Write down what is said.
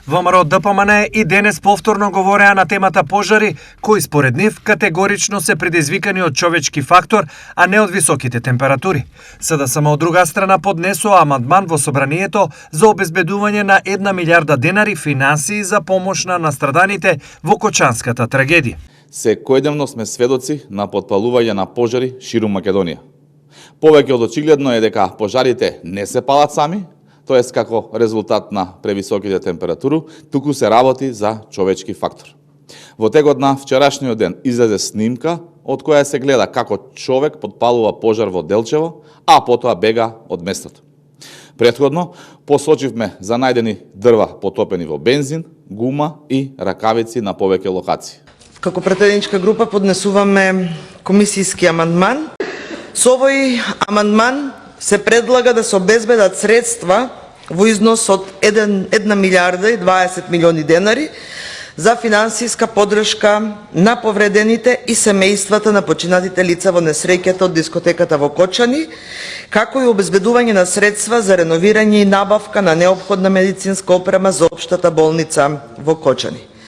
ВМРО ДПМН и денес повторно говореа на темата пожари, кои според нив категорично се предизвикани од човечки фактор, а не од високите температури. СДСМ од друга страна поднесува амандман во собранието за обезбедување на 1 милиарда денари финансии за помош на настраданите во Кочанската трагедија. Секојдневно сме сведоци на потпалување на пожари ширум Македонија. Повеќе од очигледно е дека пожарите не се палат сами, тоест како резултат на превисоките температури, туку се работи за човечки фактор. Во текот на вчерашниот ден излезе снимка од која се гледа како човек потпалува пожар во Делчево, а потоа бега од местото. Претходно посочивме за најдени дрва потопени во бензин, гума и ракавици на повеќе локации. Како претедничка група поднесуваме комисијски амандман. Со овој амандман се предлага да се обезбедат средства во износ од 1 милиарда и 20 милиони денари за финансиска поддршка на повредените и семејствата на починатите лица во несреќата од дискотеката во Кочани, како и обезбедување на средства за реновирање и набавка на неопходна медицинска опрема за општата болница во Кочани.